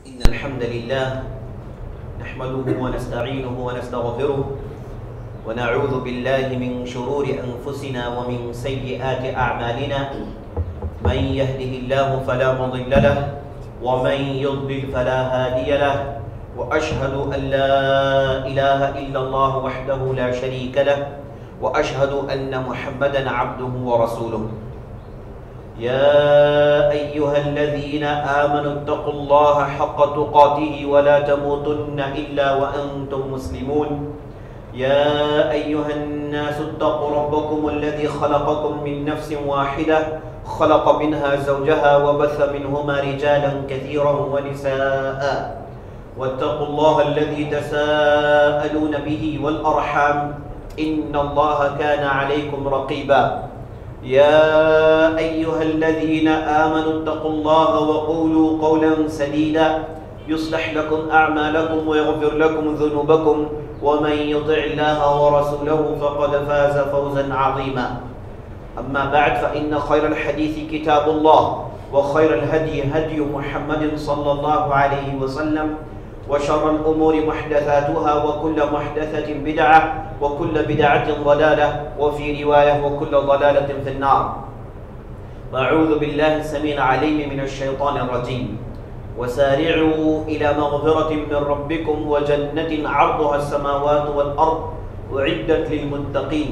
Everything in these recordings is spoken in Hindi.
इन्नल हम्दुलिल्लाह नहमदुहु व नस्तईनुहु व नस्तगफिरुह व नऊज़ु बिल्लाहि मिन शुरूरि अनफुसिना व मिन सय्यिआति अअमालिना मन यहदिहिल्लाहु फला मुदिल्ल लहु व मन युद्लिल फला हादिय लहु व अशहदु अन ला इलाहा इल्लल्लाह वहदहु ला शरीक लहु व अशहदु अन्न मुहम्मदन अब्दुहु व रसूलुहु या अय्युहल्लज़ीना आमनुत्तक़ुल्लाह हक़्क़ तुक़ातिही व ला तमूतुन्ना इल्ला व अंतुम मुस्लिमून या अय्युहन्नासुत्तक़ू रब्बकुमुल्लज़ी ख़लक़कुम मिन नफ़्सिन वाहिदा ख़लक़ मिन्हा ज़ौजहा व बस्स मिन्हुमा रिजालन कसीरन व निसाअ वत्तक़ुल्लाहल्लज़ी तसाअलून बिही वल अर्हाम इन्नल्लाहा काना अलैकुम रक़ीबा या अय्युहल्लज़ीना आमनुत्तक़ुल्लाह व क़ूलू क़ौलन सदीदा युस्लिह लकुम अअमालकुम व यग़फिर लकुम ज़ुनूबकुम व मन युति'िल्लाह व रसूलहु फ़क़द फ़ाज़ फ़ौज़न अज़ीमा अम्मा बअद फ़इन्न ख़ैरल हदीसी किताबुल्लाह व ख़ैरल हदी हदी मुहम्मदिन सल्लल्लाहु अलैहि वसल्लम व शर्रल उमूरि मुहदसातुहा व कुल्लु मुहदसतिन बिदअह व कुल्लु बिदअतिन ज़लालह व फ़ी रिवायह व कुल्लु ज़लालतिन फ़िन्नार अऊज़ु बिल्लाहि समीइल अलीम मिनश शैतानिर रजीम वसारि'ू इला मग़फ़िरतिन मिन रब्बिकुम व जन्नतिन अर्दुहा अस्समावातु वल अर्द उ'इद्दत लिल मुत्तक़ीन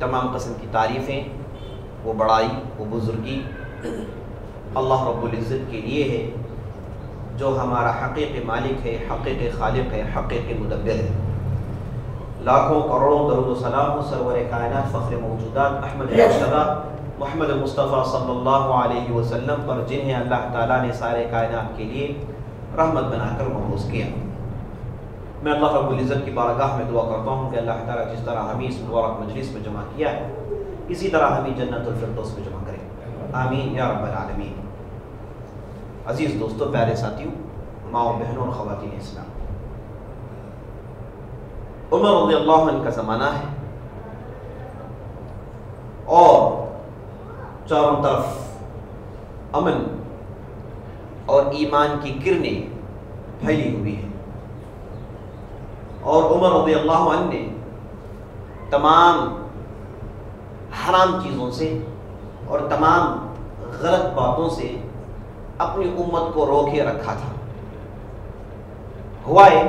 तमाम किस्म की तारीफ़ें वो बड़ाई वो बुज़ुर्गी अल्लाह रब्बुल इज़्ज़त के लिए है जो हमारा हक़ीक़ी मालिक है, हक़ीक़ी खालिक है, हक़ीक़ी मुदब्बिर है। लाखों करोड़ों दरूद व सलाम सरवर कायनात फ़ख्र मौजूदात अहमद मुस्तफ़ा मोहम्मद मुस्तफ़ा सल्लल्लाहु अलैहि वसल्लम पर जिन्हें अल्लाह ताला ने सारे कायनात के लिए रहमत बनाकर मबूस किया। मैं अल्लाह रब्बुल इज़्ज़त की बारगाह में दुआ करता हूँ कि अल्लाह ताला जिस तरह हमें इस मुबारक मजलिस में जमा किया है इसी तरह हमें जन्नतुल फिरदौस में जमा करें, आमीन या रब्बल आलमीन। अज़ीज़ दोस्तों, प्यारे साथियों, माओ बहनों और ख़वातीन इस्लाम, उमर रज़ियल्लाहु अन्हु का ज़माना है और चारों तरफ अमन और ईमान की किरणें फैली हुई हैं और उमर रज़ियल्लाहु अन्हु ने तमाम हराम चीज़ों से और तमाम गलत बातों से अपनी उम्मत को रोके रखा था। हुआ है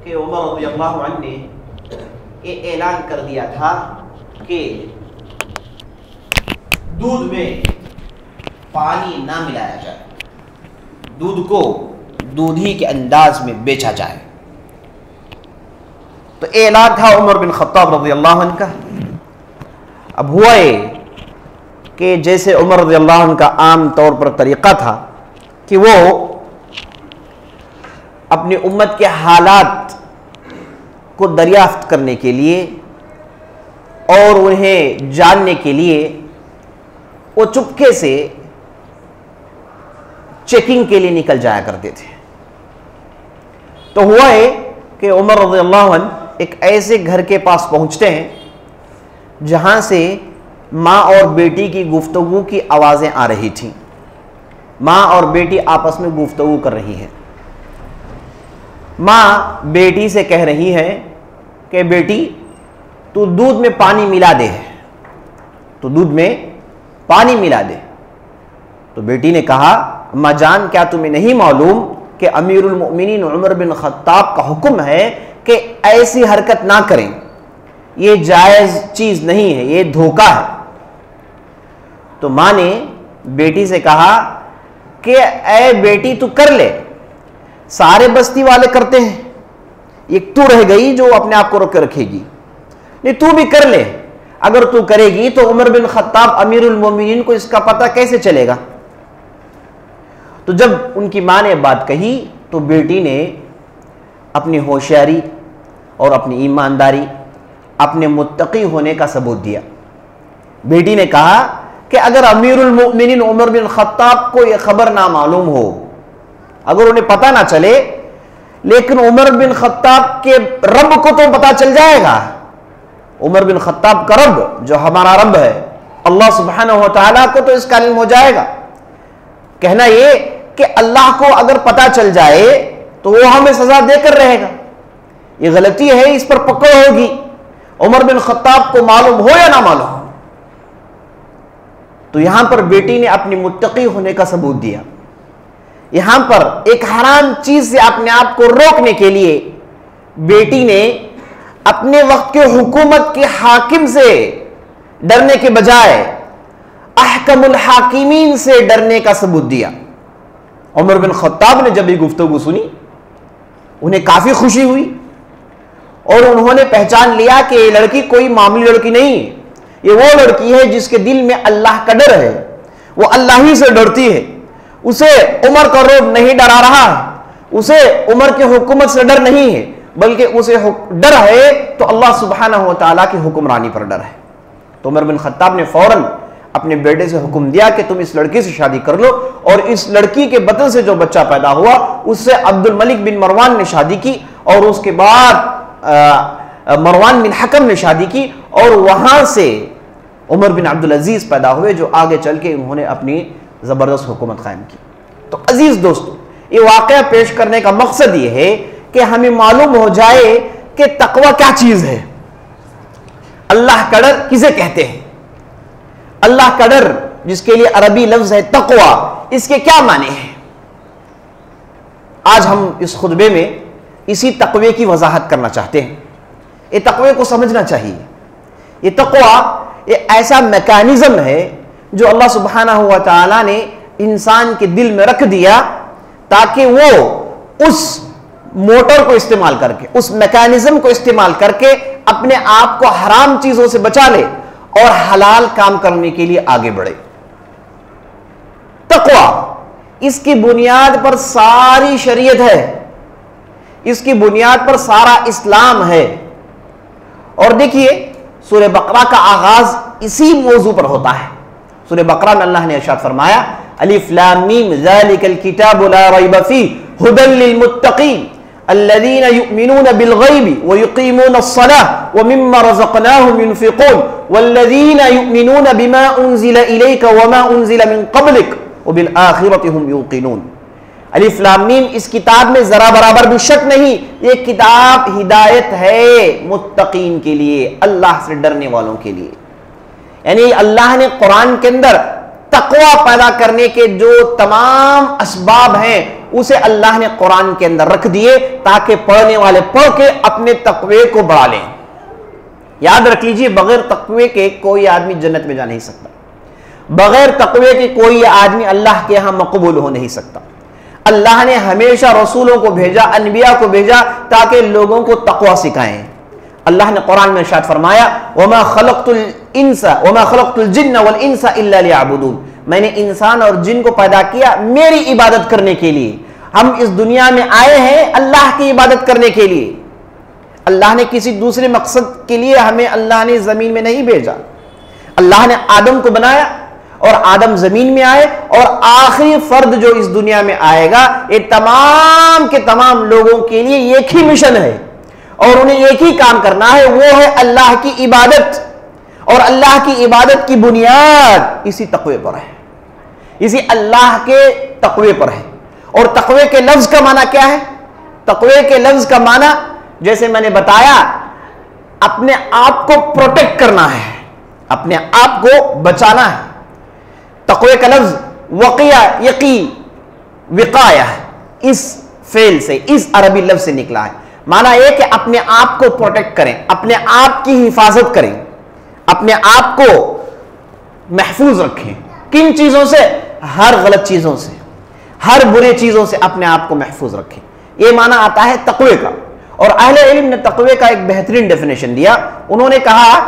कि उमर रज़ियल्लाहु अन्हु ने ये ऐलान कर दिया था कि दूध में पानी ना मिलाया जाए, दूध को दूध ही के अंदाज में बेचा जाए। तो ऐलान था उमर बिन खत्ताब रज़ियल्लाहु अन्हु का। अब हुआ है कि जैसे उमर रज़ियल्लाहु अन्हु का आम तौर पर तरीक़ा था कि वो अपनी उम्मत के हालात को दरियाफ्त करने के लिए और उन्हें जानने के लिए वो चुपके से चेकिंग के लिए निकल जाया करते थे। तो हुआ है कि उमर रज़ियल्लाहु अन्हु एक ऐसे घर के पास पहुंचते हैं जहां से माँ और बेटी की गुफ्तगू की आवाज़ें आ रही थीं। माँ और बेटी आपस में गुफ्तगू कर रही हैं। माँ बेटी से कह रही है कि बेटी तू दूध में पानी मिला दे, तो दूध में पानी मिला दे। तो बेटी ने कहा, अम्मा जान, क्या तुम्हें नहीं मालूम कि अमीरुल मोमिनीन उमर बिन खत्ताब का हुक्म है कि ऐसी हरकत ना करें, ये जायज़ चीज़ नहीं है, ये धोखा है। तो माँ ने बेटी से कहा कि ऐ बेटी तू कर ले, सारे बस्ती वाले करते हैं, एक तू रह गई जो अपने आप को रोक रखेगी, नहीं तू भी कर ले। अगर तू करेगी तो उमर बिन खत्ताब अमीरुल मोमिनीन को इसका पता कैसे चलेगा। तो जब उनकी माँ ने बात कही तो बेटी ने अपनी होशियारी और अपनी ईमानदारी, अपने मुत्तकी होने का सबूत दिया। बेटी ने कहा कि अगर अमीरुल मोमिनीन उमर बिन खत्ताब को यह खबर ना मालूम हो, अगर उन्हें पता ना चले लेकिन उमर बिन खत्ताब के रब को तो पता चल जाएगा। उमर बिन खत्ताब का रब जो हमारा रब है अल्लाह सुब्हानहू व तआला को तो इसका इल्म हो जाएगा। कहना यह कि अल्लाह को अगर पता चल जाए तो वो हमें सजा देकर रहेगा। ये गलती है, इस पर पकड़ होगी। उमर बिन खत्ताब को मालूम हो या ना मालूम हो, तो यहां पर बेटी ने अपनी मुत्तकी होने का सबूत दिया। यहां पर एक हराम चीज से अपने आप को रोकने के लिए बेटी ने अपने वक्त के हुकूमत के हाकिम से डरने के बजाय अहकमुल हाकिमीन से डरने का सबूत दिया। उमर बिन खत्ताब ने जब ये गुफ्तगू सुनी उन्हें काफी खुशी हुई और उन्होंने पहचान लिया कि ये लड़की कोई मामूली लड़की नहीं, ये वो लड़की है जिसके दिल में अल्लाह का डर है, वो अल्लाह ही से डरती है। उसे उमर का रोब नहीं डरा रहा है, उसे उमर की हुकूमत से डर नहीं है, बल्कि उसे डर है तो अल्लाह सुब्हानहू व तआला की हुक्मरानी पर डर है। तो उमर बिन खत्ताब ने फौरन अपने बेटे से हुक्म दिया कि तुम इस लड़की से शादी कर लो, और इस लड़की के बतन से जो बच्चा पैदा हुआ उससे अब्दुल मलिक बिन मरवान ने शादी की, और उसके बाद मरवान बिन हकम ने शादी की, और वहां से उमर बिन अब्दुल अजीज पैदा हुए जो आगे चल के उन्होंने अपनी जबरदस्त हुकूमत कायम की। तो अजीज दोस्तों, ये वाकया पेश करने का मकसद ये है कि हमें मालूम हो जाए कि तकवा क्या चीज है, अल्लाह का डर किसे कहते हैं। अल्लाह का डर जिसके लिए अरबी लफ्ज है तकवा, इसके क्या माने हैं। आज हम इस खुतबे में इसी तकवे की वजाहत करना चाहते हैं। ये तकवे को समझना चाहिए। ये तकवा ये ऐसा मैकेनिज्म है जो अल्लाह सुब्हानहू व तआला ने इंसान के दिल में रख दिया ताकि वो उस मोटर को इस्तेमाल करके, उस मैकेनिज्म को इस्तेमाल करके अपने आप को हराम चीजों से बचा ले और हलाल काम करने के लिए आगे बढ़े। तकवा, इसकी बुनियाद पर सारी शरीयत है, इसकी बुनियाद पर सारा इस्लाम है। और देखिए सूरह बकरा का आगाज इसी मौजू पर होता है। सूरह बकरा में अल्लाह ने इरशाद फरमाया, अलिफ लाम मीम ज़ालिकल किताबु ला रैब फीह हुदल लिल मुत्तकीन अल्लज़ीना युमिनून बिल गैबि व युकीमून अस्सलाह व मिम्मा रज़क़नाहुम युनफ़िक़ून वल्लज़ीना युमिनून बिमा उन्ज़िला इलैका व मा उन्ज़िला मिन क़ब्लिक व बिल आखिरति हुम यूक़िनून। अलिफ लाम मीम, इस किताब में जरा बराबर भी शक नहीं, ये किताब हिदायत है मुत्तकीन के लिए, अल्लाह से डरने वालों के लिए। यानी अल्लाह ने कुरान के अंदर तकवा पैदा करने के जो तमाम असबाब हैं उसे अल्लाह ने कुरान के अंदर रख दिए ताकि पढ़ने वाले पढ़ के अपने तकवे को बढ़ा लें। याद रख लीजिए, बगैर तकवे के कोई आदमी जन्नत में जा नहीं सकता, बगैर तकवे के कोई आदमी अल्लाह के यहां मकबूल हो नहीं सकता। अल्लाह ने हमेशा रसूलों को भेजा, अनबिया को भेजा ताकि लोगों को तकवा सिखाएं। अल्लाह ने कुरान में इरशाद फरमाया, वमा खलक़तुल जिन्न वल इंसा इल्ला लियअबुदून, मैंने इंसान और जिन को पैदा किया मेरी इबादत करने के लिए। हम इस दुनिया में आए हैं अल्लाह की इबादत करने के लिए। अल्लाह ने किसी दूसरे मकसद के लिए हमें अल्लाह ने जमीन में नहीं भेजा। अल्लाह ने आदम को बनाया और आदम जमीन में आए, और आखिरी फर्द जो इस दुनिया में आएगा ये तमाम के तमाम लोगों के लिए एक ही मिशन है और उन्हें एक ही काम करना है, वो है अल्लाह की इबादत। और अल्लाह की इबादत की बुनियाद इसी तकवे पर है, इसी अल्लाह के तकवे पर है। और तकवे के लफ्ज का माना क्या है? तकवे के लफ्ज का माना जैसे मैंने बताया, अपने आप को प्रोटेक्ट करना है, अपने आप को बचाना है। तकवे का लफ्ज वक़िया, यकी, विकाया, इस फेल से, इस अरबी लफ्ज से निकला है। माना यह कि अपने आप को प्रोटेक्ट करें, अपने आप की हिफाजत करें, अपने आप को महफूज रखें। किन चीजों से? हर गलत चीजों से, हर बुरे चीजों से अपने आप को महफूज रखें। यह माना आता है तकवे का। और अहले इल्म ने तकवे का एक बेहतरीन डेफिनेशन दिया। उन्होंने कहा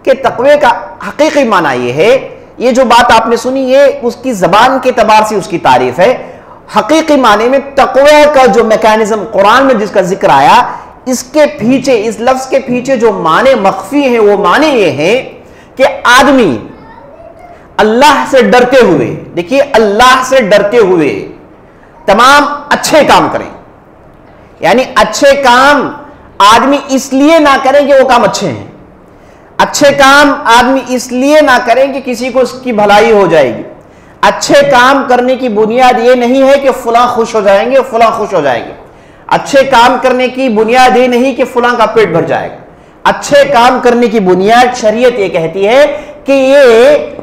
कि तकवे का हकीकी माना यह है, ये जो बात आपने सुनी ये उसकी जबान के एतबार से उसकी तारीफ है। हकीकी माने में तकवे का जो मैकेनिज्म कुरान में जिसका जिक्र आया, इसके पीछे, इस लफ्ज के पीछे जो माने मख्फी हैं वो माने ये हैं कि आदमी अल्लाह से डरते हुए, देखिए अल्लाह से डरते हुए तमाम अच्छे काम करें। यानी अच्छे काम आदमी इसलिए ना करें कि वो काम अच्छे हैं, अच्छे काम आदमी इसलिए ना करें कि किसी को उसकी भलाई हो जाएगी। अच्छे काम करने की बुनियाद ये नहीं है कि फुला खुश हो जाएंगे, फुला खुश हो जाएंगे। अच्छे काम करने की बुनियाद ये नहीं कि फुला का पेट भर जाएगा। अच्छे काम करने की बुनियाद शरीयत ये कहती है कि ये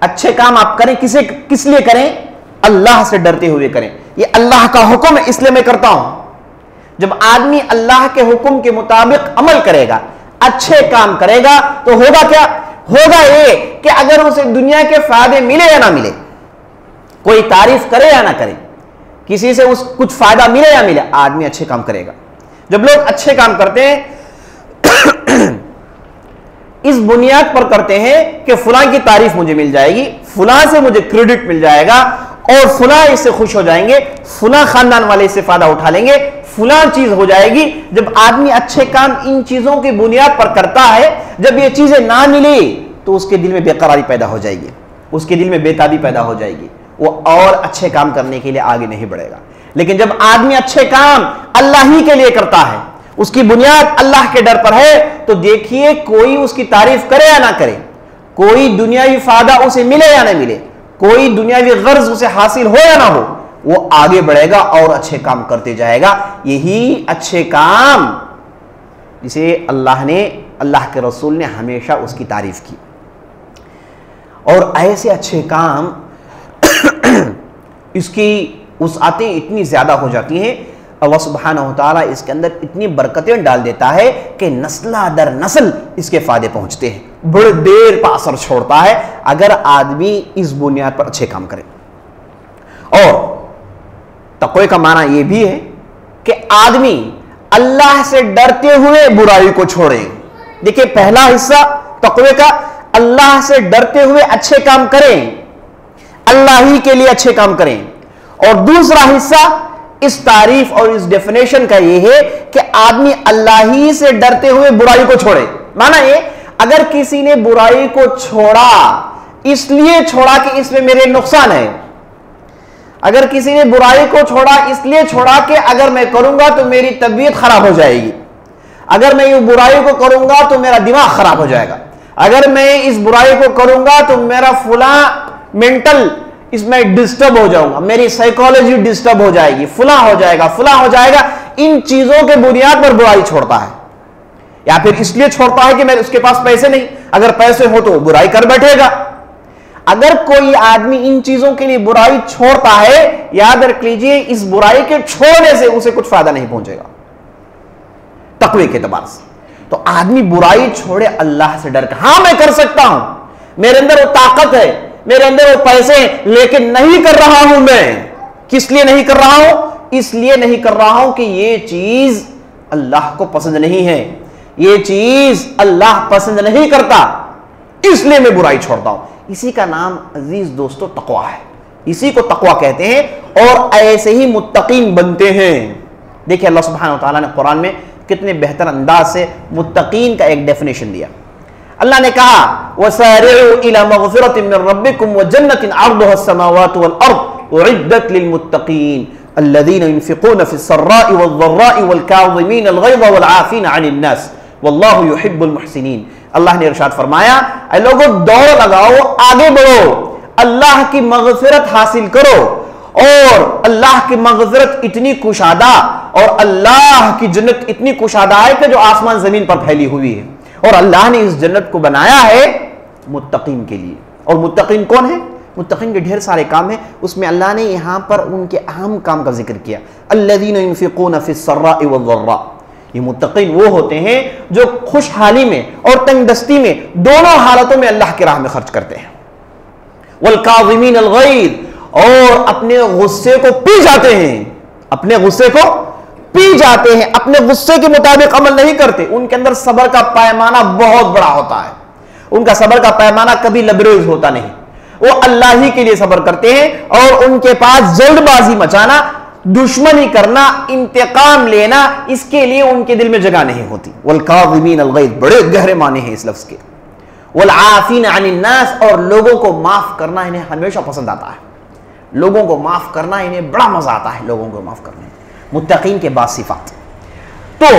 अच्छे काम आप करें, किस लिए करें? अल्लाह से डरते हुए करें। ये अल्लाह का हुक्म है इसलिए मैं करता हूं। जब आदमी अल्लाह के हुक्म के मुताबिक अमल करेगा, अच्छे काम करेगा, तो होगा क्या? होगा ये कि अगर उसे दुनिया के फायदे मिले या ना मिले, कोई तारीफ करे या ना करे, किसी से उस कुछ फायदा मिले या मिले, आदमी अच्छे काम करेगा। जब लोग अच्छे काम करते हैं इस बुनियाद पर करते हैं कि फुला की तारीफ मुझे मिल जाएगी, फुला से मुझे क्रेडिट मिल जाएगा और फुला इससे खुश हो जाएंगे, फुला खानदान वाले इससे फायदा उठा लेंगे, फुला चीज हो जाएगी। जब आदमी अच्छे काम इन चीजों की बुनियाद पर करता है, जब ये चीजें ना मिली तो उसके दिल में बेकरारी पैदा हो जाएगी, उसके दिल में बेताबी पैदा हो जाएगी, वो और अच्छे काम करने के लिए आगे नहीं बढ़ेगा। लेकिन जब आदमी अच्छे काम अल्लाह ही के लिए करता है, उसकी बुनियाद अल्लाह के डर पर है, तो देखिए कोई उसकी तारीफ करे या ना करे, कोई दुनियावी फायदा उसे मिले या ना मिले, कोई दुनियावी गर्ज उसे हासिल हो या ना हो, वो आगे बढ़ेगा और अच्छे काम करते जाएगा। यही अच्छे काम जिसे अल्लाह के रसूल ने हमेशा उसकी तारीफ की। और ऐसे अच्छे काम इसकी वसअतें इतनी ज्यादा हो जाती हैं, अल्लाह सुब्हानहू व तआला इसके अंदर इतनी बरकतें डाल देता है कि नस्ल दर नस्ल इसके फायदे पहुंचते हैं, बड़े देर पर असर छोड़ता है अगर आदमी इस बुनियाद पर अच्छे काम करे। और तक़वे का माना यह भी है कि आदमी अल्लाह से डरते हुए बुराई को छोड़े। देखिए पहला हिस्सा तक़वे का, अल्लाह से डरते हुए अच्छे काम करें, अल्लाह ही के लिए अच्छे काम करें। और दूसरा हिस्सा इस तारीफ और इस डेफिनेशन का यह है कि आदमी अल्लाह ही से डरते हुए बुराई को छोड़े। माना ये, अगर किसी ने बुराई को छोड़ा इसलिए छोड़ा कि इसमें मेरे नुकसान है, अगर किसी ने बुराई को छोड़ा इसलिए छोड़ा कि अगर मैं करूंगा तो मेरी तबीयत खराब हो जाएगी, अगर मैं ये बुराई को करूंगा तो मेरा दिमाग खराब हो जाएगा, अगर मैं इस बुराई को करूंगा तो मेरा फुला मेंटल इसमें डिस्टर्ब हो जाऊंगा, मेरी साइकोलॉजी डिस्टर्ब हो जाएगी, फुला हो जाएगा, फुला हो जाएगा, इन चीजों के बुनियाद पर बुराई छोड़ता है। या फिर इसलिए छोड़ता है कि मेरे उसके पास पैसे नहीं, अगर पैसे हो तो बुराई कर बैठेगा। अगर कोई आदमी इन चीजों के लिए बुराई छोड़ता है, याद रख लीजिए इस बुराई के छोड़ने से उसे कुछ फायदा नहीं पहुंचेगा तक़वे के एतबार से। तो आदमी बुराई छोड़े अल्लाह से डर कर, हां मैं कर सकता हूं, मेरे अंदर वो ताकत है, मेरे अंदर वो पैसे, लेकिन नहीं कर रहा हूं मैं। किस लिए नहीं कर रहा हूं? इसलिए नहीं कर रहा हूं कि ये चीज अल्लाह को पसंद नहीं है, ये चीज अल्लाह पसंद नहीं करता, इसलिए मैं बुराई छोड़ता हूं। इसी का नाम अजीज दोस्तों तक़वा है, इसी को तक़वा कहते हैं। और ऐसे ही मुत्तकीन बनते हैं। देखिए अल्लाह सुब्हानहू व तआला ने कुरान में कितने बेहतर अंदाज से मुत्तकीन का एक डेफिनेशन दिया। अल्लाह ने कहा वसारिउ इला मग़फ़िरतिन मिन रब्बिकुम व जन्नतिन अर्दुहा अस्समावातु वल अर्द उइद्दत लिल मुत्तकीन अल्लज़ीना युनफ़िक़ूना फ़िस्सर्राइ वज़्ज़र्राइ वल काज़िमीना अल ग़ैज़ वल आफ़ीना अनिन नास वल्लाहु युहिब्बुल मुहसिनीन। अल्लाह ने इरशाद फरमाया, ऐ लोगों दौड़ लगाओ, आगे बढ़ो, अल्लाह की मग़फ़िरत हासिल करो। और अल्लाह की मग़फ़िरत इतनी कुशादा और अल्लाह की जन्नत इतनी कुशादा है कि जो आसमान जमीन पर फैली हुई है। और अल्लाह ने इस जन्नत को बनाया है मुत्तकीन के लिए। और मुत्तकीन कौन है? मुत्तकीन के ढेर सारे काम हैं, उसमें अल्लाह ने यहां पर उनके अहम काम का जिक्र किया, अल्लज़ीना युनफ़िक़ूना फ़िस्सर्राइ वज़्ज़र्रा। ये मुत्तकीन वो होते हैं जो खुशहाली में और तंगदस्ती में दोनों हालतों में अल्लाह की राह में खर्च करते हैं। वल काज़िमीना अल ग़ैज़, और अपने गुस्से को पी जाते हैं, अपने गुस्से को पी जाते हैं, अपने गुस्से के मुताबिक अमल नहीं करते। उनके अंदर सब्र का पैमाना बहुत बड़ा होता है, उनका सब्र का पैमाना कभी लबरेज होता नहीं, वो अल्लाह ही के लिए सब्र करते हैं। और उनके पास जल्दबाजी मचाना, दुश्मनी करना, इंतकाम लेना, इसके लिए उनके दिल में जगह नहीं होती। वल काज़िमीन अल ग़ैज़, बड़े गहरे माने हैं इस लफ्ज़ के। वल आफ़ीना अनिन नास, और लोगों को माफ करना इन्हें हमेशा पसंद आता है, लोगों को माफ करना इन्हें बड़ा मजा आता है, लोगों को माफ करने। मुत्तकीन के बाद सिफात। तो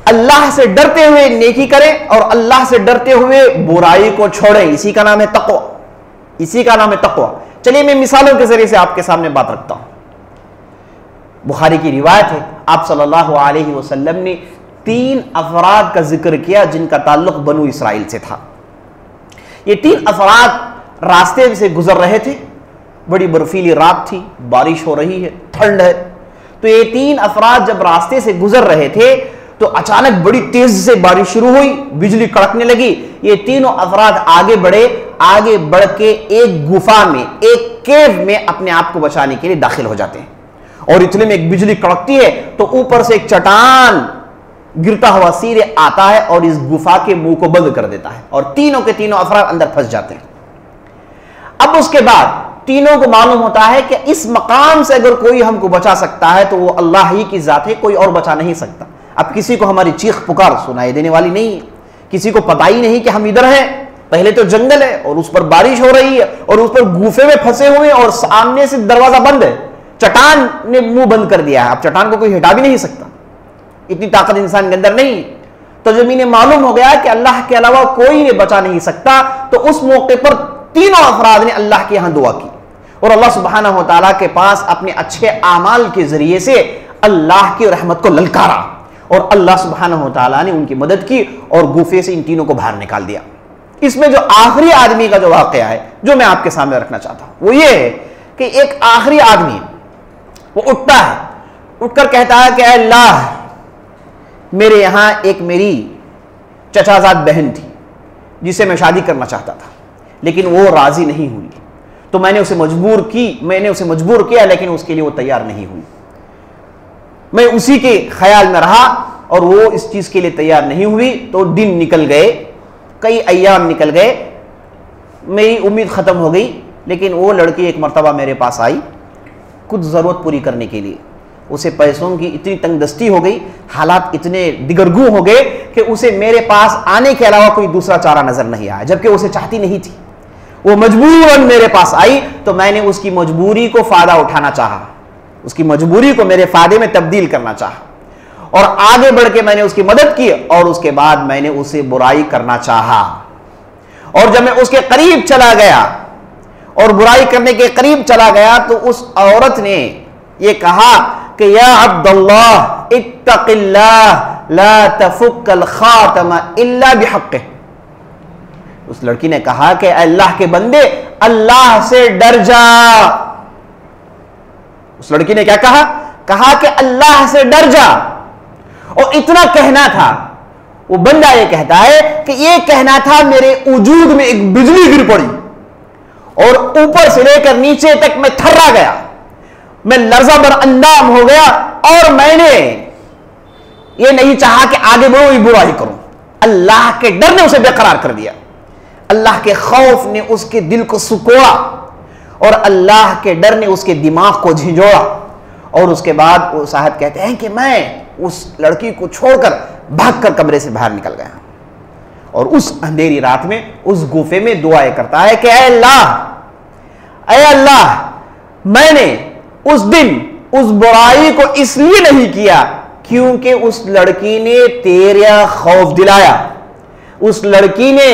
अल्लाह से डरते हुए नेकी करें और अल्लाह से डरते हुए बुराई को छोड़ें, इसी का नाम है तक़वा, इसी का नाम है तक़वा। चलिए मैं मिसालों के जरिए से आपके सामने बात रखता हूं। बुखारी की रिवायत है, आप सल्लल्लाहु अलैहि वसल्लम ने 3 अफराद का जिक्र किया जिनका ताल्लुक बनु इसराइल से था। ये 3 अफराद रास्ते से गुजर रहे थे, बड़ी बर्फीली रात थी, बारिश हो रही है, ठंड है। तो ये 3 अफराद जब रास्ते से गुजर रहे थे तो अचानक बड़ी तेज से बारिश शुरू हुई, बिजली कड़कने लगी। ये तीनों अफराद आगे बढ़े, आगे बढ़ के एक गुफा में, एक केव में अपने आप को बचाने के लिए दाखिल हो जाते हैं। और इतने में एक बिजली कड़कती है तो ऊपर से एक चट्टान गिरता हुआ सीधे आता है और इस गुफा के मुंह को बंद कर देता है और तीनों के तीनों अफराद अंदर फंस जाते हैं। अब उसके बाद तीनों को मालूम होता है कि इस मकाम से अगर कोई हमको बचा सकता है तो वो अल्लाह ही की जात है, कोई और बचा नहीं सकता। अब किसी को हमारी चीख पुकार सुनाई देने वाली नहीं है, किसी को पता ही नहीं कि हम इधर हैं। पहले तो जंगल है और उस पर बारिश हो रही है और उस पर गुफे में फंसे हुए और सामने से दरवाजा बंद है, चट्टान ने मुंह बंद कर दिया है। अब चट्टान को कोई हटा भी नहीं सकता, इतनी ताकत इंसान के अंदर नहीं। तो जब इन्हें मालूम हो गया कि अल्लाह के अलावा कोई इन्हें बचा नहीं सकता, तो उस मौके पर तीनों अफराद ने अल्लाह के यहां दुआ की और अल्लाह सुब्हानहू व तआला के पास अपने अच्छे आमाल के जरिए से अल्लाह की रहमत को ललकारा और अल्लाह सुब्हानहू व तआला ने उनकी मदद की और गुफे से इन तीनों को बाहर निकाल दिया। इसमें जो आखिरी आदमी का जो वाकया है जो मैं आपके सामने रखना चाहता हूं वो ये है कि एक आखिरी आदमी वो उठता है, उठकर कहता है कि अल्लाह, मेरे यहां एक मेरी चचाजाद बहन थी जिसे मैं शादी करना चाहता था, लेकिन वो राजी नहीं हुई, तो मैंने उसे मजबूर किया लेकिन उसके लिए वो तैयार नहीं हुई। मैं उसी के ख्याल में रहा और वो इस चीज के लिए तैयार नहीं हुई। तो दिन निकल गए, कई अय्याम निकल गए, मेरी उम्मीद खत्म हो गई। लेकिन वो लड़की एक मर्तबा मेरे पास आई कुछ जरूरत पूरी करने के लिए। उसे पैसों की इतनी तंगदस्ती हो गई, हालात इतने दिगरगू हो गए कि उसे मेरे पास आने के अलावा कोई दूसरा चारा नजर नहीं आया, जबकि उसे चाहती नहीं थी। वो मजबूरन मेरे पास आई तो मैंने उसकी मजबूरी को फायदा उठाना चाहा, उसकी मजबूरी को मेरे फायदे में तब्दील करना चाहा और आगे बढ़ के मैंने उसकी मदद की और उसके बाद मैंने उसे बुराई करना चाहा। और जब मैं उसके करीब चला गया और बुराई करने के करीब चला गया तो उस औरत ने यह कहा कि या अब्दुल्लाह इत्तक़िल्लाह ला तफुक्कल खातम इल्ला बिहक़्क़िह। उस लड़की ने कहा कि अल्लाह के बंदे, अल्लाह से डर जा। उस लड़की ने क्या कहा? कहा कि अल्लाह से डर जा। और इतना कहना था, वो बंदा ये कहता है कि ये कहना था मेरे वजूद में एक बिजली गिर पड़ी और ऊपर से लेकर नीचे तक मैं थर्रा गया, मैं लर्जा बर अंदाम हो गया और मैंने ये नहीं चाहा कि आगे बढ़ो, ये बुराई करूं। अल्लाह के डर ने उसे बेकरार कर दिया, अल्लाह के खौफ ने उसके दिल को सुकोड़ा और अल्लाह के डर ने उसके दिमाग को झिंझोड़ा। और उसके बाद वो साहब कहते हैं कि मैं उस लड़की को छोड़कर भागकर कमरे से बाहर निकल गया और उस अंधेरी रात में उस गुफे में दुआएं करता है कि ऐ अल्लाह, मैंने उस दिन उस बुराई को इसलिए नहीं किया क्योंकि उस लड़की ने तेरा खौफ दिलाया, उस लड़की ने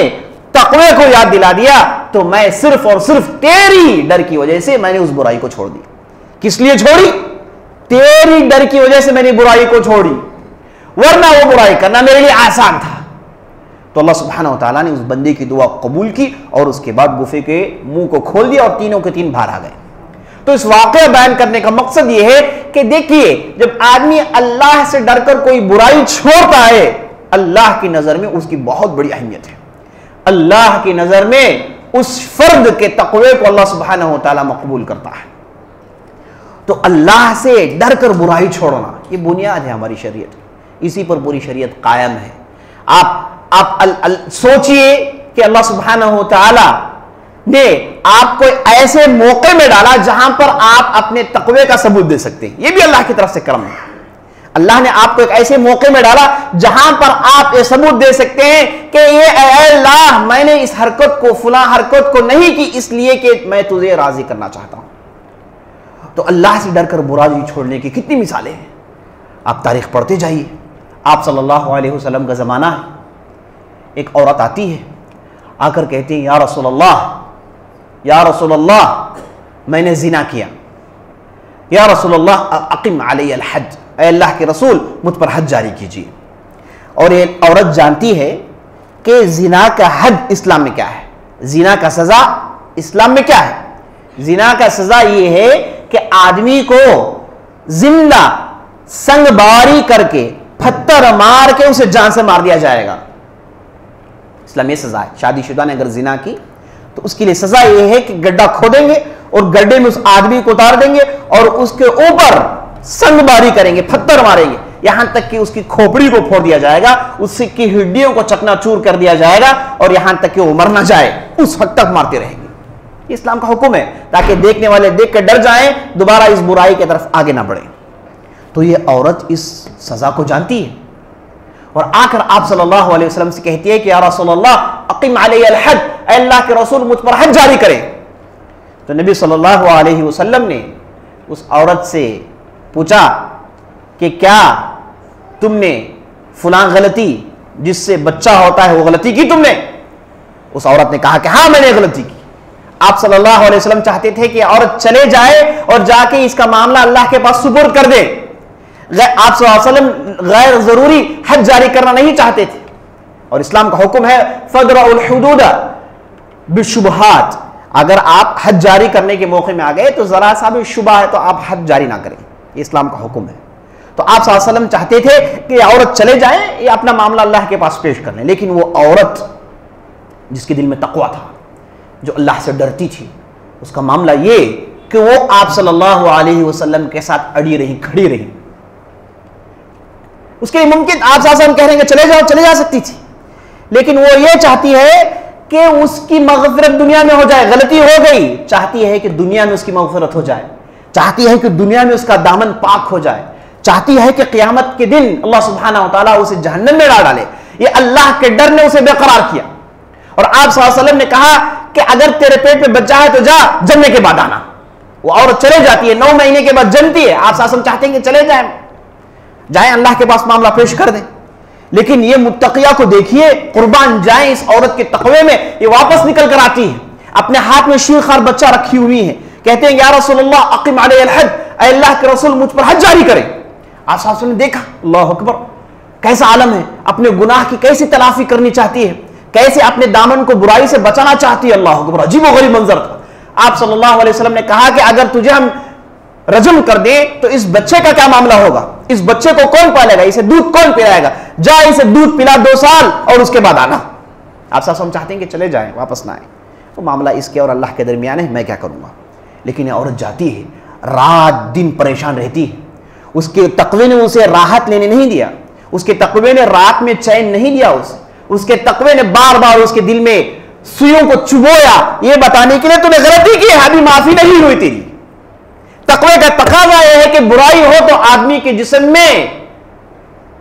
तकवे को याद दिला दिया, तो मैं सिर्फ और सिर्फ तेरी डर की वजह से मैंने उस बुराई को छोड़ दी। किस लिए छोड़ी? तेरी डर की वजह से मैंने बुराई को छोड़ी, वरना वो बुराई करना मेरे लिए आसान था। तो अल्लाह सुब्हानहू व तआला ने उस बंदे की दुआ कबूल की और उसके बाद गुफे के मुंह को खोल दिया और तीनों के तीन बाहर आ गए। तो इस वाकया बयान करने का मकसद यह है कि देखिए, जब आदमी अल्लाह से डरकर कोई बुराई छोड़ता है, अल्लाह की नजर में उसकी बहुत बड़ी अहमियत है। अल्लाह की नजर में उस फर्द के तकवे को अल्लाह सुब्हानहू व तआला मकबूल करता है। तो अल्लाह से डरकर बुराई छोड़ना ये बुनियाद है हमारी शरीयत, इसी पर पूरी शरीयत कायम है। आप सोचिए कि अल्लाह सुब्हानहू व तआला ने आपको ऐसे मौके में डाला जहां पर आप अपने तकवे का सबूत दे सकते हैं, यह भी अल्लाह की तरफ से करम है। अल्लाह ने आपको एक ऐसे मौके में डाला जहां पर आप ये सबूत दे सकते हैं कि ये अल्लाह, मैंने इस हरकत को, फुला हरकत को नहीं की इसलिए कि मैं तुझे राजी करना चाहता हूं। तो अल्लाह से डरकर बुराई छोड़ने की कितनी मिसालें हैं। आप तारीख पढ़ते जाइए। आप सल्लल्लाहु अलैहि वसल्लम का ज़माना है, एक औरत आती है, आकर कहती है, या रसूल अल्लाह मैंने जिना किया, या रसूल अल्लाह अक़िम अलैया अल हज, ऐ अल्लाह के रसूल मुझ पर हज जारी कीजिए। और ये औरत जानती है कि जिना का हद इस्लाम में क्या है, जिना का सज़ा इस्लाम में क्या है। जिना का सज़ा ये है कि आदमी को जिंदा संगबारी करके पत्थर मार के उसे जान से मार दिया जाएगा। इस्लाम ये सज़ा है। शादीशुदा ने अगर जिना की तो उसके लिए सज़ा ये है कि गड्ढा खोदेंगे और गड्ढे में उस आदमी को उतार देंगे और उसके ऊपर संगबारी करेंगे, पत्थर मारेंगे, यहां तक कि उसकी खोपड़ी को फोड़ दिया जाएगा, उसकी हड्डियों को चकनाचूर कर दिया जाएगा और यहां तक कि वो मर ना जाए उस वक्त तक मारते रहेंगे। ये इस्लाम का हुक्म है, ताकि देखने वाले देख कर डर जाएं, दोबारा इस बुराई की तरफ आगे ना बढ़े। तो ये औरत इस सजा को जानती है और आकर आप सल्लल्लाहु अलैहि वसल्लम से कहती है कि या रसूलल्लाह अक़िम अलैया अल हज, ऐ अल्लाह के रसूल मुझ पर हज जारी करें। तो नबी सल्लल्लाहु अलैहि वसल्लम ने उस औरत से पूछा कि क्या तुमने फलां गलती जिससे बच्चा होता है वो गलती की तुमने? उस औरत ने कहा कि हाँ मैंने गलती की। आप सल्लल्लाहु अलैहि वसल्लम चाहते थे कि औरत चले जाए और जाके इसका मामला अल्लाह के पास सुपुर्द कर दे। आप सल्लल्लाहु अलैहि वसल्लम गैर जरूरी हज जारी करना नहीं चाहते थे। और इस्लाम का हुक्म है फदरउल हुदूद बिशुबहात, अगर आप हज जारी करने के मौके में आ गए तो जरा सा भी शुबा है तो आप हज जारी ना करें, ये इस्लाम का हुक्म है। तो आप सल्लल्लाहु अलैहि वसल्लम चाहते थे कि औरत चले जाए या अपना मामला अल्लाह के पास पेश कर लें, लेकिन वो औरत जिसके दिल में तकवा था, जो अल्लाह से डरती थी, उसका मामला ये कि वो आप सल्लल्लाहु अलैहि वसल्लम के साथ अड़ी रही, खड़ी रही। उसके लिए मुमकिन आप सल्लल्लाहु अलैहि वसल्लम कह रहे हैं चले जाओ, चले जा सकती थी, लेकिन वो ये चाहती है कि उसकी मग़फ़िरत दुनिया में हो जाए। गलती हो गई, चाहती है कि दुनिया में उसकी मग़फ़िरत हो जाए, चाहती है कि दुनिया में उसका दामन पाक हो जाए, चाहती है कि क़यामत के दिन अल्लाह सुब्हानहू व तआला उसे जहन्नम में डाल डाले। ये अल्लाह के डर ने उसे बेकरार किया। और आप सल्लल्लाहु अलैहि वसल्लम ने कहा कि अगर तेरे पेट में बच्चा है तो जा, जन्मने के बाद आना। वो औरत चले जाती है, 9 महीने के बाद जन्मती है। आप सल्लल्लाहु अलैहि वसल्लम चाहते हैं कि चले जाए अल्लाह के पास मामला पेश कर दें, लेकिन ये मुत्तकिया को देखिए, कुर्बान जाए इस औरत के तकवे में, ये वापस निकल कर आती है, अपने हाथ में शीर-खार बच्चा रखी हुई है, कहते हैं या रसूलल्लाह अक़िम अलैया अल हज, ऐ अल्लाह के रसूल मुझ पर हज जारी करें। आप सल्लल्लाहु अलैहि वसल्लम ने देखा, अल्लाह अकबर, कैसा आलम है, अपने गुनाह की कैसी तलाफी करनी चाहती है, कैसे अपने दामन को बुराई से बचाना चाहती है। अल्लाह अकबर, अजीब व गरीब मंजर था। आप सल्लल्लाहु अलैहि वसल्लम ने कहा कि अगर तुझे हम रजम कर दे तो इस बच्चे का क्या मामला होगा, इस बच्चे को कौन पालेगा, इसे दूध कौन पिलाएगा, जा इसे दूध पिला 2 साल और उसके बाद आना। आप सब चाहते हैं कि चले जाएं, वापस ना आए, वो मामला इसके और अल्लाह के दरमियान है, मैं क्या करूंगा। लेकिन ये औरत जाती है, रात दिन परेशान रहती है, उसके तकवे ने उसे राहत लेने नहीं दिया, उसके तकवे ने रात में चैन नहीं दिया, उसके तकवे ने बार बार उसके दिल में सुइयों को चुभोया, ये बताने के लिए तूने गलती की है, अभी माफी नहीं हुई तेरी। तकवे का तकाजा यह है कि बुराई हो तो आदमी के जिस्म में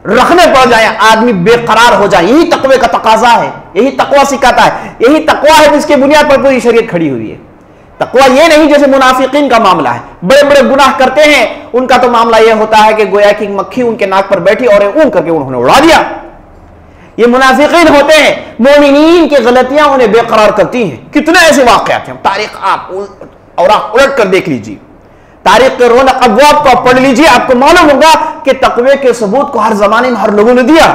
रखने पड़ जाए, आदमी बेकरार हो जाए, यही तकवे का तकाजा है, यही तकवा सिखाता है, यही तकवा है जिसके बुनियाद पर पूरी शरीयत खड़ी हुई है। तकवा ये नहीं जैसे मुनाफिकीन का मामला है, बड़े बड़े गुनाह करते हैं, उनका तो मामला यह होता है कि गोया की मक्खी उनके नाक पर बैठी और ऊन करके उन्होंने उड़ा दिया। ये मुनाफिकीन होते हैं, मोमिनीन की गलतियां उन्हें बेकरार करती हैं। कितने ऐसे वाक़यात हैं, तारीख आप उलट कर देख लीजिए, तारीख के रौनक अबवाब को पढ़ लीजिए, आपको मालूम होगा कि तकवे के सबूत को हर जमाने में हर लोगों ने दिया।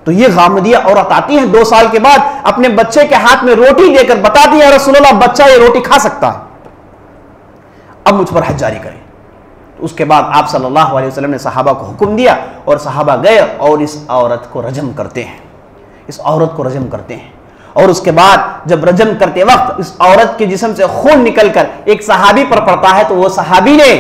तो ये गामदिया औरत आती है 2 साल के बाद, अपने बच्चे के हाथ में रोटी देकर बताती है रसूलुल्लाह बच्चा ये रोटी खा सकता है, अब मुझ पर हज जारी करें। तो उसके बाद आप सल्लल्लाहु अलैहि वसल्लम ने सहाबा को हुक्म दिया और सहाबा गए और इस औरत को रजम करते हैं, इस औरत को रजम करते हैं। और उसके बाद जब रजम करते वक्त इस औरत के जिस्म से खून निकलकर एक सहाबी पर पड़ता है, तो वो सहाबी ने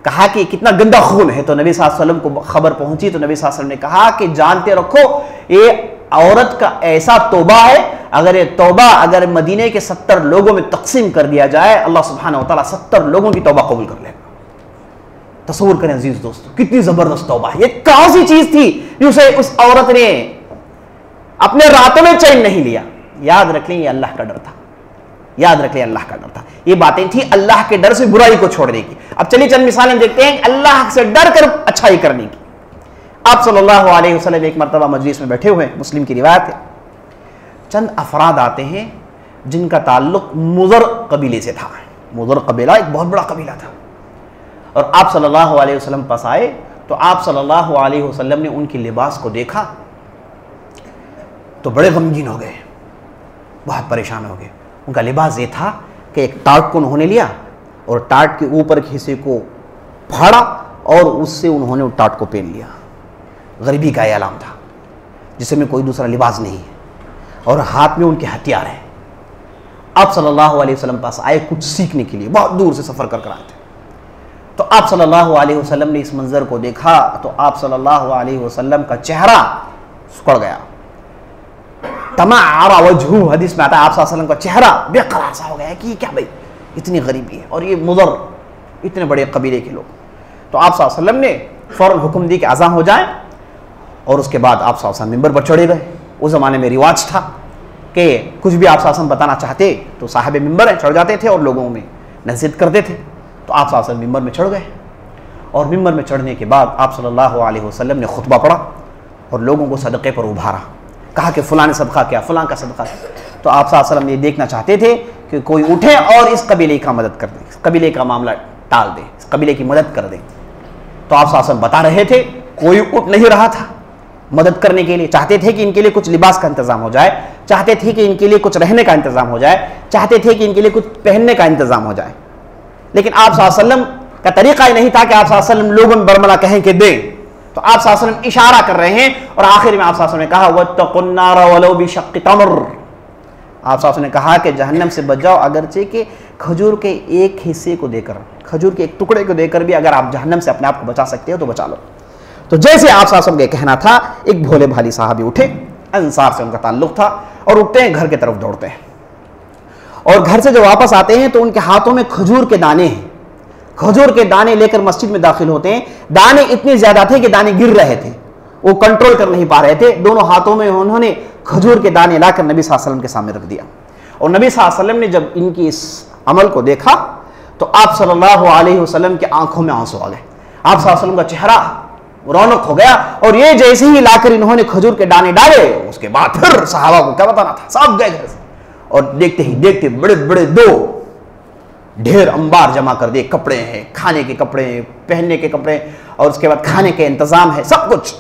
कहा कि कितना गंदा खून है। तो नबी सल्लल्लाहु अलैहि वसल्लम को खबर पहुंची, तो नबी सल्लल्लाहु अलैहि वसल्लम ने कहा कि जानते रखो ये औरत का ऐसा तौबा है, अगर ये तौबा अगर मदीने के 70 लोगों में तकसीम कर दिया जाए, अल्लाह सुब्हानहू व तआला 70 लोगों की तौबा कबूल कर लेगा। तस्वीर करें अजीज दोस्तों, कितनी जबरदस्त तौबा है। ये कौन सी चीज थी जिसे उस औरत ने अपने रातों में चैन नहीं लिया। याद रख लें, ये अल्लाह का डर था, याद रख ले, अल्लाह का डर था। ये बातें थी अल्लाह के डर से बुराई को छोड़ने की। अब चलिए चंद मिसालें देखते हैं अल्लाह से डर कर अच्छाई करने की। आप सल्लल्लाहु अलैहि वसल्लम एक मरतबा मजलिस में बैठे हुए हैं, मुस्लिम की रिवायत है। चंद अफराद आते हैं जिनका ताल्लुक मुज़र कबीले से था। मुज़र कबीला एक बहुत बड़ा कबीला था, और आप सल्लल्लाहु अलैहि वसल्लम पास आए तो आप सल्लल्लाहु अलैहि वसल्लम ने उनके लिबास को देखा तो बड़े गमगीन हो गए, बहुत परेशान हो गए। उनका लिबास ये था कि एक टाट को उन्होंने लिया और टाट के ऊपर के हिस्से को फाड़ा और उससे उन्होंने उस टाट को पहन लिया। गरीबी का ऐलान था जिसमें कोई दूसरा लिबास नहीं है, और हाथ में उनके हथियार हैं। आप सल्लल्लाहु अलैहि वसल्लम पास आए कुछ सीखने के लिए, बहुत दूर से सफ़र कर आए थे। तो आप सल्लल्लाहु अलैहि वसल्लम ने इस मंजर को देखा तो आप सल्लल्लाहु अलैहि वसल्लम का चेहरा सुकड़ गया। तमाअरा वजहू, हदीस में आता है आप सल्लल्लाहु अलैहि वसल्लम का चेहरा बेकरार सा हो गया कि क्या भाई इतनी गरीबी है, और ये मुज़र इतने बड़े कबीले के लोग। तो आप सल्लल्लाहु अलैहि वसल्लम ने फ़ौरन हुक्म दी कि अज़ान हो जाए, और उसके बाद आप सल्लल्लाहु अलैहि वसल्लम मिंबर पर चढ़े गए। उस ज़माने में रिवाज था कि कुछ भी आप सल्लल्लाहु अलैहि वसल्लम बताना चाहते तो साहिब मिंबर है चढ़ जाते थे और लोगों में नसीहत करते थे। तो आप सल्लल्लाहु अलैहि वसल्लम मिंबर में चढ़ गए, और मिंबर में चढ़ने के बाद आप सल्लल्लाहु अलैहि वसल्लम ने खुतबा पढ़ा और लोगों को सदक़े पर उभारा। कहा कि फ़लाँ ने सदका किया, फ़लाँ का सदका किया। तो आप सल्लल्लाहु अलैहि वसल्लम ये देखना चाहते थे कि कोई उठे और इस कबीले का मदद कर दे, इस कबीले का मामला टाल दे, इस कबीले की मदद कर दे। तो आप सल्लल्लाहु अलैहि वसल्लम बता रहे थे, कोई उठ नहीं रहा था मदद करने के लिए। चाहते थे कि इनके लिए कुछ लिबास का इंतज़ाम हो जाए, चाहते थे कि इनके लिए कुछ रहने का इंतज़ाम हो जाए, चाहते थे कि इनके लिए कुछ पहनने का इंतज़ाम हो जाए। लेकिन आप सल्लल्लाहु अलैहि वसल्लम का तरीका ही नहीं था कि आप सल्लल्लाहु अलैहि वसल्लम लोगों में बरमला कहें कि दें। तो आप सल्लल्लाहु अलैहि वसल्लम इशारा कर रहे हैं, और आखिर में आप सल्लल्लाहु अलैहि वसल्लम ने कहा वत्तकुन्नार वलौ बिशक्कि तमर। आप सल्लल्लाहु अलैहि वसल्लम ने कहा कि जहन्नम से बच जाओ, अगरचे कि खजूर के एक हिस्से को देकर, खजूर के एक टुकड़े को देकर भी अगर आप जहन्नम से अपने आप को बचा सकते हो तो बचा लो। तो जैसे आप सल्लल्लाहु अलैहि वसल्लम का कहना था, एक भोले भाली साहबी उठे, अंसार से उनका ताल्लुक था, और उठते हैं घर की तरफ दौड़ते हैं, और घर से जब वापस आते हैं तो उनके हाथों में खजूर के दाने हैं। खजूर के दाने लेकर मस्जिद में दाखिल होते हैं। दाने इतने ज्यादा थे कि दाने गिर रहे थे, वो कंट्रोल कर नहीं पा रहे थे। दोनों हाथों में उन्होंने खजूर के दाने लाकर नबी सल्लल्लाहु अलैहि वसल्लम के सामने रख दिया, और नबी सल्लल्लाहु अलैहि वसल्लम ने जब इनकी इस अमल को देखा तो आप सल्लल्लाहु अलैहि वसल्लम की आंखों में आंसू आ गए। आप सल्लल्लाहु अलैहि वसल्लम का चेहरा रौनक हो गया, और ये जैसे ही लाकर इन्होंने खजूर के दाने डाले, उसके बाद फिर सहाबा को क्या बताना था, सब गए घर से, और देखते ही देखते बड़े बड़े दो ढेर अंबार जमा कर दिए। कपड़े हैं, खाने के कपड़े हैं, पहनने के कपड़े, और उसके बाद खाने के इंतजाम है, सब कुछ।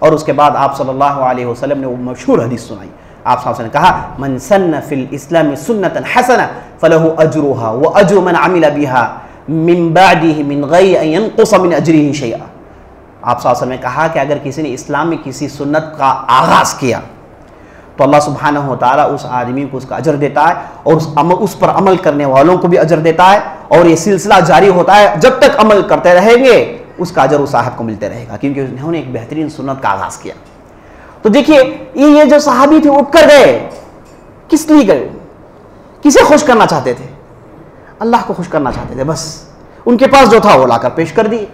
और उसके बाद आप सल्लल्लाहु अलैहि वसल्लम ने वो मशहूर हदीस सुनाई। आप साहब ने कहा मन सन्न फिल इस्लाम सुन्नतन हसना फलहु अजरुहा व अजरु मन अमिल बिहा मिन बादिही मिन गैरि अन यनकुस मिन अजरिही शैआ। आप साहब ने कहा कि अगर किसी ने इस्लाम में किसी सुन्नत का आगाज किया तो अल्लाह सुब्हानहु व तआला उस आदमी को उसका अजर देता है, और उस पर अमल करने वालों को भी अजर देता है, और ये सिलसिला जारी होता है। जब तक अमल करते रहेंगे उसका अजर उस साहब को मिलते रहेगा, क्योंकि उन्होंने एक बेहतरीन सुन्नत का आगाज किया। तो देखिए ये जो सहाबी थे उठ कर गए, किस लिए गए? किसे खुश करना चाहते थे? अल्लाह को खुश करना चाहते थे। बस उनके पास जो था वो लाकर पेश कर दिए।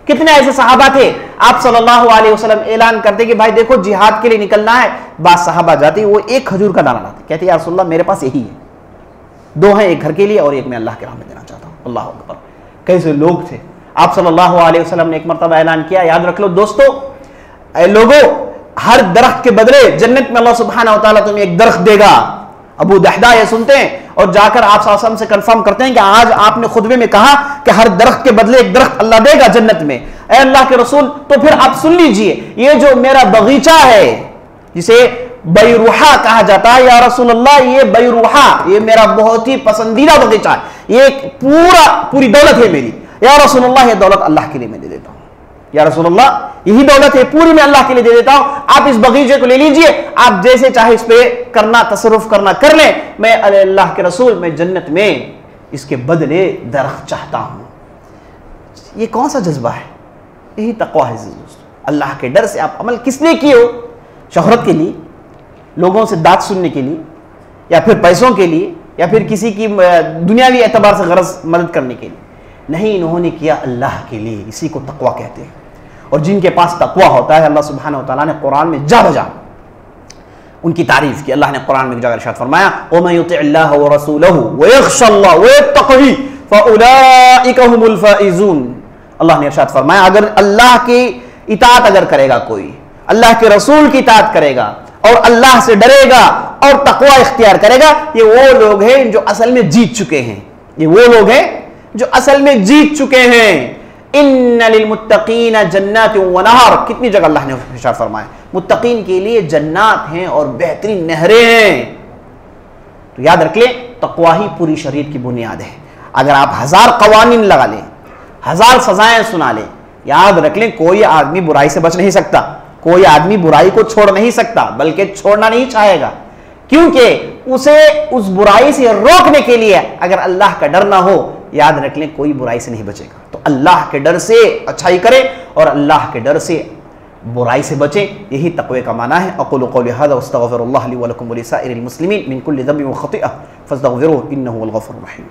कितने ऐसे सहाबा थे, आप सल्लल्लाहु अलैहि वसल्लम ऐलान करते कि भाई देखो जिहाद के लिए निकलना है, बात सहाबा जाती, वो एक खजूर का दाना लाते, कहते या रसूलल्लाह मेरे पास यही है, दो हैं, एक घर के लिए और एक मैं अल्लाह के राह में देना चाहता हूँ। अल्लाह अकबर, कैसे लोग थे। आप सल्लल्लाहु अलैहि वसल्लम ने एक मरतबा ऐलान किया, याद रख लो दोस्तों, ऐ लोगों, हर दरख्त के बदले जन्नत में अल्लाह सुब्हानहु व तआला तुम्हें एक दरख्त देगा। अबू दहदा ये सुनते हैं और जाकर आप सल्लल्लाहु अलैहि वसल्लम से कंफर्म करते हैं कि आज आपने खुतबे में कहा कि हर दरख्त के बदले एक दरख्त अल्लाह देगा जन्नत में। ऐ अल्लाह के रसूल, तो फिर आप सुन लीजिए, ये जो मेरा बगीचा है जिसे बैरूहा कहा जाता है, या रसूल अल्लाह ये बैरूहा, ये मेरा बहुत ही पसंदीदा बगीचा है, ये पूरी दौलत है मेरी। या रसूल अल्लाह ये दौलत अल्लाह के लिए मैं दे देता हूँ। या रसूल अल्लाह यही दौलत है पूरी मैं अल्लाह के लिए दे देता हूं, आप इस बगीचे को ले लीजिए, आप जैसे चाहे इस पे करना तसर्रुफ करना कर ले, मैं अल्लाह के रसूल मैं जन्नत में इसके बदले दरख्त चाहता हूं। ये कौन सा जज्बा है? यही तक़वा है दोस्तों। अल्लाह के डर से आप अमल किस लिए किए हो? शोहरत के लिए, लोगों से दाद सुनने के लिए, या फिर पैसों के लिए, या फिर किसी की दुनियावी एतबार से गरज मदद करने के लिए? नहीं, इन्होंने किया अल्लाह के लिए। इसी को तक़वा कहते हैं। और जिनके पास तक़वा होता है, अल्लाह सुब्हानहु व तआला ने कुरान में जा बजा उनकी तारीफ की। अल्लाह ने कुरान में एक जगह इरशाद फरमाया, वमन युतिअल्लाह व रसूलहु व यख्शल्लाह व यत्तक़ी फउलाइका हुमुल फाइज़ून। अल्लाह ने इरशाद फरमाया, अगर अल्लाह की इताअत अगर करेगा कोई, अल्लाह के रसूल की इताअत करेगा और अल्लाह से डरेगा और तक़वा इख्तियार करेगा, ये वो लोग हैं जो असल में जीत चुके हैं। ये वो लोग हैं जो असल में जीत चुके हैं। इन्ना लिल मुत्तक़ीना जन्नातिन व नहर, कितनी जगह अल्लाह ने इरशाद फरमाया, मुत्तक़ीन के लिए जन्नात हैं और बेहतरीन नहरें हैं। तो याद रख ले, तक़वा ही पूरी शरीयत की बुनियाद है। अगर आप 1000 कवानीन लगा लें, 1000 सजाएं सुना लें, याद रख लें कोई आदमी बुराई से बच नहीं सकता, कोई आदमी बुराई को छोड़ नहीं सकता, बल्कि छोड़ना नहीं चाहेगा, क्योंकि उसे उस बुराई से रोकने के लिए अगर अल्लाह का डर ना हो, याद रख लें कोई बुराई से नहीं बचेगा। तो अल्लाह के डर से अच्छाई करें और अल्लाह के डर से बुराई से बचें, यही तक़वे का माना है। अक़ूलु क़ौली हाज़ा व अस्तग़फ़िरुल्लाह ली व लकुम व लिसाइरिल मुस्लिमीन मिन कुल्लि ज़ंबिन व ख़तीअह फ़स्तग़फ़िरूहु इन्नहु हुवल गफ़ूरुर रहीम।